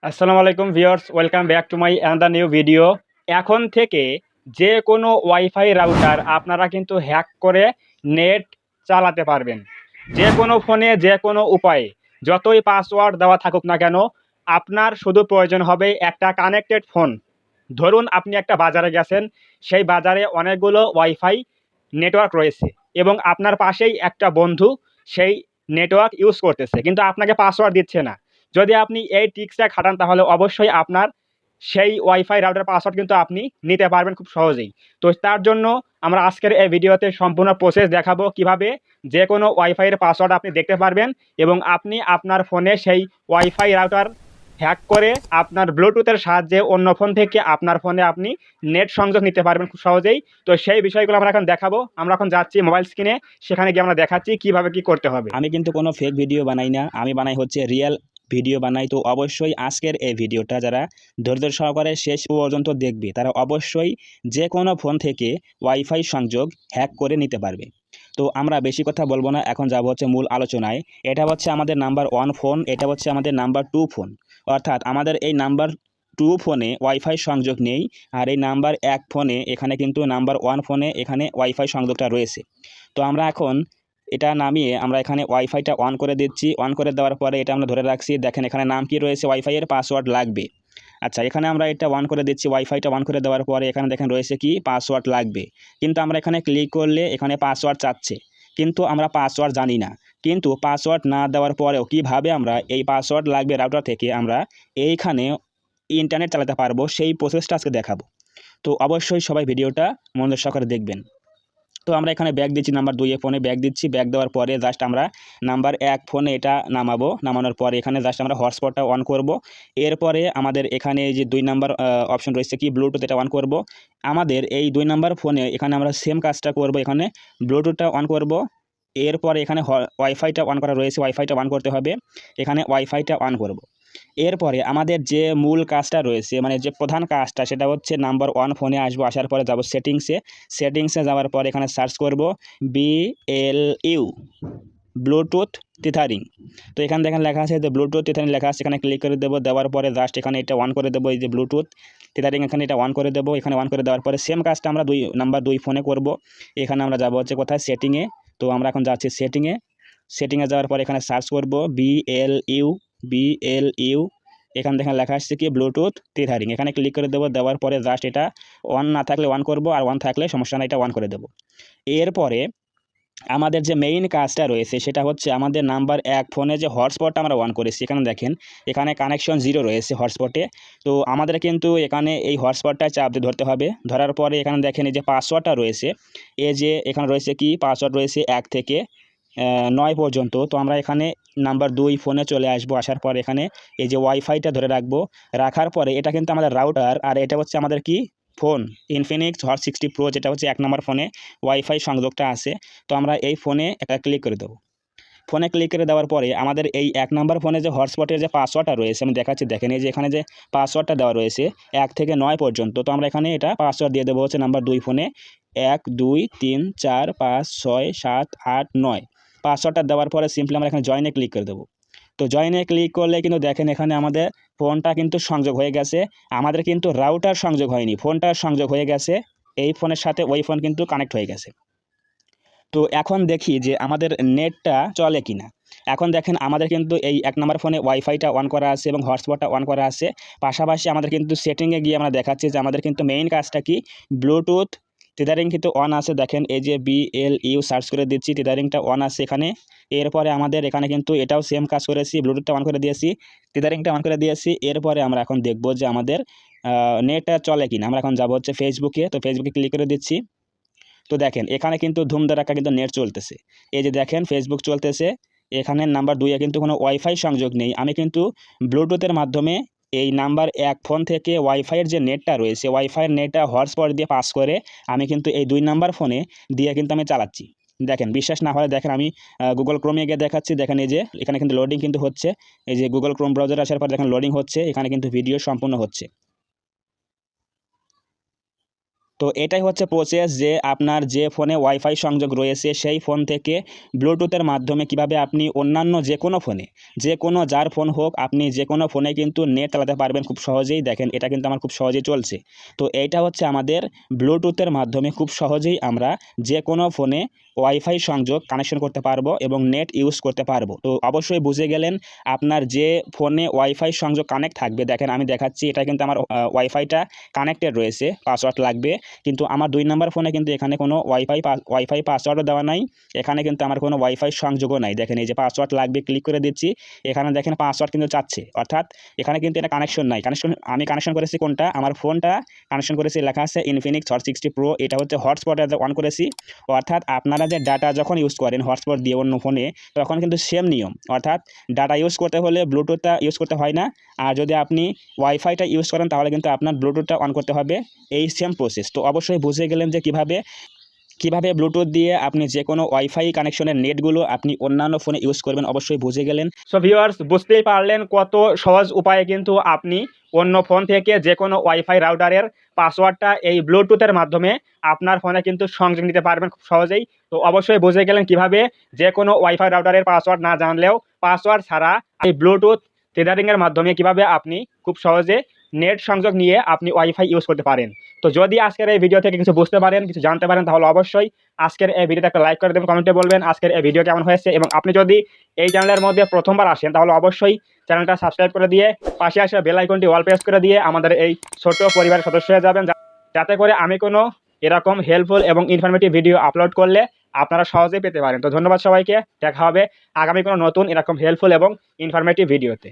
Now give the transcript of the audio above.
আসসালামু আলাইকুম viewers, welcome back to my another new video. এখন থেকে যে কোনো ওয়াইফাই রাউটার আপনারা কিন্তু হ্যাক করে নেট চালাতে পারবেন। যে কোনো ফোনে যে কোনো উপায়ে যতই পাসওয়ার্ড দেওয়া থাকুক না কেন, আপনার শুধু প্রয়োজন হবে একটা কানেক্টেড ফোন। ধরুন আপনি একটা বাজারে গেছেন, সেই বাজারে অনেকগুলো ওয়াইফাই নেটওয়ার্ক রয়েছে এবং আপনার পাশেই একটা বন্ধু সেই নেটওয়ার্ক ইউজ করতেছে, কিন্তু আপনাকে পাসওয়ার্ড দিচ্ছে না। যদি আপনি এই ট্রিক্সটা খাটান তাহলে অবশ্যই আপনার সেই ওয়াইফাই রাউটার পাসওয়ার্ড কিন্তু আপনি নিতে পারবেন খুব সহজেই। তো তার জন্য আমরা আজকের এই ভিডিওতে সম্পূর্ণ প্রসেস দেখাবো কিভাবে যে কোনো ওয়াইফাইয়ের পাসওয়ার্ড আপনি দেখতে পারবেন এবং আপনি আপনার ফোনে সেই ওয়াইফাই রাউটার হ্যাক করে আপনার ব্লুটুথের সাহায্যে অন্য ফোন থেকে আপনার ফোনে আপনি নেট সংযোগ নিতে পারবেন খুব সহজেই। তো সেই বিষয়গুলো আমরা এখন দেখাবো। আমরা এখন যাচ্ছি মোবাইল স্ক্রিনে, সেখানে গিয়ে আমরা দেখাচ্ছি কিভাবে কি করতে হবে। আমি কিন্তু কোনো ফেক ভিডিও বানাই না, আমি বানাই হচ্ছে রিয়েল ভিডিও বানাই। তো অবশ্যই আজকের এই ভিডিওটা যারা ধৈর্য সহকারে শেষ পর্যন্ত দেখবে তারা অবশ্যই যে কোনো ফোন থেকে ওয়াইফাই সংযোগ হ্যাক করে নিতে পারবে। তো আমরা বেশি কথা বলবো না, এখন যাব হচ্ছে মূল আলোচনায়। এটা হচ্ছে আমাদের নাম্বার 1 ফোন, এটা হচ্ছে আমাদের নাম্বার 2 ফোন। অর্থাৎ আমাদের এই নাম্বার 2 ফোনে ওয়াইফাই সংযোগ নেই, আর এই নাম্বার 1 ফোনে এখানে কিন্তু নাম্বার 1 ফোনে এখানে ওয়াইফাই সংযোগটা রয়েছে। তো আমরা এখন এটা নামিয়ে আমরা এখানে ওয়াইফাইটা অন করে দিচ্ছি। অন করে দেওয়ার পরে এটা আমরা ধরে রাখছি। দেখেন এখানে নাম কি রয়েছে, ওয়াইফাইয়ের পাসওয়ার্ড লাগবে। আচ্ছা, এখানে আমরা এটা অন করে দিচ্ছি। ওয়াইফাইটা অন করে দেওয়ার পরে এখানে দেখেন রয়েছে কি পাসওয়ার্ড লাগবে, কিন্তু আমরা এখানে ক্লিক করলে এখানে পাসওয়ার্ড চাচ্ছে, কিন্তু আমরা পাসওয়ার্ড জানি না। কিন্তু পাসওয়ার্ড না দেওয়ার পরেও কিভাবে আমরা এই পাসওয়ার্ড লাগবে রাউটার থেকে আমরা এইখানে ইন্টারনেট চালাতে পারবো সেই প্রসেসটা আজকে দেখাবো। তো অবশ্যই সবাই ভিডিওটা মনোযোগ সহকারে দেখবেন। তো আমরা এখানে ব্যাক দিচ্ছি, নাম্বার 2 ফোনে ব্যাক দিচ্ছি। ব্যাক দেওয়ার পরে জাস্ট আমরা নাম্বার 1 ফোনে এটা নামাবো। নামানোর পরে এখানে জাস্ট আমরা হটস্পটটা অন করব। এরপরে আমাদের এখানে এই যে 2 নাম্বার অপশন রয়েছে কি ব্লুটুথ, এটা অন করব। আমাদের এই 2 নাম্বার ফোনে এখানে আমরা সেম কাজটা করব, এখানে ব্লুটুথটা অন করব। এরপরে এখানে ওয়াইফাইটা অন করা রয়েছে, ওয়াইফাইটা অন করতে হবে। এখানে ওয়াইফাইটা অন করব। এরপরে আমাদের যে মূল কাজটা রয়েছে, মানে যে প্রধান কাজটা, সেটা হচ্ছে নাম্বার 1 ফোনে আসবো। আসার পরে যাব সেটিংসে যাওয়ার পর এখানে সার্চ করব BLU ব্লুটুথ টিথারিং। তো এখানে দেখেন লেখা আছে যে ব্লুটুথ টিথারিং লেখা আছে, এখানে ক্লিক করে দেবো। দেওয়ার পরে জাস্ট এখানে এটা অন করে দেবো, এই যে ব্লুটুথ টিথারিং এখানে এটা অন করে দেবো। এখানে অন করে দেওয়ার পরে সেম কাজটা আমরা নাম্বার 2 ফোনে করব। এখানে আমরা যাব হচ্ছে কোথায়, সেটিংয়ে। তো আমরা এখন যাচ্ছি সেটিংয়ে যাওয়ার পরে এখানে সার্চ করব BLU। এখানে দেখেন লেখা আসছে কি ব্লুটুথ টিথারিং, এখানে ক্লিক করে দেবো। দেওয়ার পরে জাস্ট এটা অন না থাকলে অন করব, আর অন থাকলে সমস্যা না, এটা অন করে দেবো। এরপরে আমাদের যে মেইন কাজটা রয়েছে সেটা হচ্ছে আমাদের নাম্বার 1 ফোনে যে হটস্পটটা আমরা অন করেছি, এখানে দেখেন এখানে কানেকশন 0 রয়েছে হটস্পটে। তো আমাদের কিন্তু এখানে এই হটস্পটটায় চাপ দিয়ে ধরতে হবে। ধরার পরে এখানে দেখেন এই যে পাসওয়ার্ডটা রয়েছে, এই যে এখানে রয়েছে কি পাসওয়ার্ড রয়েছে 1 থেকে 9 পর্যন্ত। তো আমরা এখানে নাম্বার 2 ফোনে চলে আসবো। আসার পর এখানে এই যে ওয়াইফাইটা ধরে রাখবো। রাখার পরে এটা কিন্তু আমাদের রাউটার, আর এটা হচ্ছে আমাদের কি ফোন ইনফিনিক্স হট 60 প্রো, যেটা হচ্ছে 1 নম্বর ফোনে ওয়াইফাই সংযোগটা আছে। তো আমরা এই ফোনে একটা ক্লিক করে দেবো। ফোনে ক্লিক করে দেওয়ার পরে আমাদের এই 1 নম্বর ফোনে যে হটস্পটের যে পাসওয়ার্ডটা রয়েছে আমি দেখাচ্ছি, দেখেন এই যে এখানে যে পাসওয়ার্ডটা দেওয়া রয়েছে 1 থেকে 9 পর্যন্ত। তো আমরা এখানে এটা পাসওয়ার্ড দিয়ে দেবো হচ্ছে নাম্বার 2 ফোনে 1 2 3 4 5 6 7 8 9। পাসওয়ার্ডটা দেওয়ার পরে সিম্পলি আমরা এখানে জয়েনে ক্লিক করে দেবো। তো জয়েনে ক্লিক করলে কিন্তু দেখেন এখানে আমাদের ফোনটা কিন্তু সংযোগ হয়ে গেছে। আমাদের কিন্তু রাউটার সংযোগ হয়নি, ফোনটার সংযোগ হয়ে গেছে। এই ফোনের সাথে ওই ফোন কিন্তু কানেক্ট হয়ে গেছে। তো এখন দেখি যে আমাদের নেটটা চলে কিনা। এখন দেখেন আমাদের কিন্তু এই 1 নম্বর ফোনে ওয়াইফাইটা অন করা আছে এবং হটস্পটটা অন করা আছে। পাশাপাশি আমাদের কিন্তু সেটিংয়ে গিয়ে আমরা দেখাচ্ছি যে আমাদের কিন্তু মেইন কাজটা কি, ব্লুটুথ টিথারিং কিন্তু অন আছে। দেখেন এই যে BLU সার্চ করে দিচ্ছি, টিথারিংটা অন আছে এখানে। এরপরে আমাদের এখানে কিন্তু এটাও সেম কাজ করেছি, ব্লুটুথটা অন করে দিয়েছি, টিথারিংটা অন করে দিয়েছি। এরপরে আমরা এখন দেখব যে আমাদের নেটটা চলে কিনা। আমরা এখন যাব হচ্ছে ফেসবুকে। তো ফেসবুকে ক্লিক করে দিচ্ছি। তো দেখেন এখানে কিন্তু ধুমধারাক্কা কিন্তু নেট চলতেছে। এই যে দেখেন ফেসবুক চলতেছে। এখানে নাম্বার 2 এ কিন্তু কোনো ওয়াইফাই সংযোগ নেই। আমি কিন্তু ব্লুটুথের মাধ্যমে এই নাম্বার 1 ফোন থেকে ওয়াইফাইয়ের যে নেটটা রয়েছে, ওয়াইফাইয়ের নেটটা হটস্পট দিয়ে পাস করে আমি কিন্তু এই 2 নাম্বার ফোনে দিয়ে কিন্তু আমি চালাচ্ছি। দেখেন বিশ্বাস না হয় দেখেন আমি গুগল ক্রোমে গিয়ে দেখাচ্ছি। দেখেন এই যে এখানে কিন্তু লোডিং কিন্তু হচ্ছে। এই যে গুগল ক্রোম ব্রাউজারে আসার পর দেখেন লোডিং হচ্ছে, এখানে কিন্তু ভিডিও সম্পূর্ণ হচ্ছে। তো এটাই হচ্ছে প্রসেস যে আপনার যে ফোনে ওয়াইফাই সংযোগ রয়েছে সেই ফোন থেকে ব্লুটুথের মাধ্যমে কিভাবে আপনি অন্যান্য যে কোনো ফোনে, যে কোনো যার ফোন হোক, আপনি যে কোনো ফোনে কিন্তু নেট চালাতে পারবেন খুব সহজেই। দেখেন এটা কিন্তু আমার খুব সহজেই চলছে। তো এইটা হচ্ছে আমাদের ব্লুটুথের মাধ্যমে খুব সহজেই আমরা যে কোনো ফোনে ওয়াইফাই সংযোগ কানেকশন করতে পারবো এবং নেট ইউজ করতে পারবো। তো অবশ্যই বুঝে গেলেন আপনার যে ফোনে ওয়াইফাই সংযোগ কানেক্ট থাকবে। দেখেন আমি দেখাচ্ছি, এটা কিন্তু আমার ওয়াইফাইটা কানেক্টেড রয়েছে, পাসওয়ার্ড লাগবে। কিন্তু আমার 2 নম্বর ফোনে কিন্তু এখানে কোনো ওয়াইফাই পাসওয়ার্ডও দেওয়া নাই। এখানে কিন্তু আমার কোনো ওয়াইফাই সংযোগও নাই। দেখেন এই যে পাসওয়ার্ড লাগবে, ক্লিক করে দিচ্ছি, এখানে দেখেন পাসওয়ার্ড কিন্তু চাচ্ছে, অর্থাৎ এখানে কিন্তু এটা কানেকশন নাই। আমি কানেকশন করেছি কোনটা, আমার ফোনটা কানেকশন করেছি, লেখা আছে ইনফিনিক্স হট 60 প্রো। এটা হচ্ছে হটস্পটে অন করেছি, অর্থাৎ আপনারা যে ডাটা যখন ইউজ করেন হটস্পট দিয়ে অন্য ফোনে, তখন কিন্তু সেম নিয়ম, অর্থাৎ ডাটা ইউজ করতে হলে ব্লুটুথটা ইউজ করতে হয় না। আর যদি আপনি ওয়াইফাইটা ইউজ করেন তাহলে কিন্তু আপনার ব্লুটুথটা অন করতে হবে, এই সেম প্রসেস। তো অবশ্যই বুঝে গেলেন যে কিভাবে ব্লুটুথ দিয়ে আপনি যে কোনো ওয়াইফাই কানেকশনের নেটগুলো আপনি অন্যান্য ফোনে ইউজ করবেন, অবশ্যই বুঝে গেলেন। সো ভিউয়ার্স, বুঝতেই পারলেন কত সহজ উপায়ে কিন্তু আপনি অন্য ফোন থেকে যে কোনো ওয়াইফাই রাউটারের পাসওয়ার্ডটা এই ব্লুটুথের মাধ্যমে আপনার ফোনে কিন্তু সংযোগ নিতে পারবেন খুব সহজেই। তো অবশ্যই বুঝে গেলেন কিভাবে যে কোনো ওয়াইফাই রাউটারের পাসওয়ার্ড না জানলেও পাসওয়ার্ড ছাড়া এই ব্লুটুথ টেদারিংয়ের মাধ্যমে কিভাবে আপনি খুব সহজে নেট সংযোগ নিয়ে আপনি ওয়াইফাই ইউজ করতে পারেন। তো যদি আজকের এই ভিডিও থেকে কিছু বুঝতে পারেন, কিছু জানতে পারেন, তাহলে অবশ্যই আজকের এই ভিডিওতে একটা লাইক করে দেবেন, কমেন্টে বলবেন আজকের এই ভিডিও কেমন হয়েছে। এবং আপনি যদি এই চ্যানেলের মধ্যে প্রথমবার আসেন তাহলে অবশ্যই চ্যানেলটা সাবস্ক্রাইব করে দিয়ে পাশে আসা বেল আইকনটি অল প্রেস করে দিয়ে আমাদের এই ছোট পরিবারের সদস্য হয়ে যাবেন, যাতে করে আমি কোনো এরকম হেল্পফুল এবং ইনফরমেটিভ ভিডিও আপলোড করলে আপনারা সহজেই পেতে পারেন। তো ধন্যবাদ সবাইকে, দেখা হবে আগামী কোনো নতুন এরকম হেল্পফুল এবং ইনফরমেটিভ ভিডিওতে।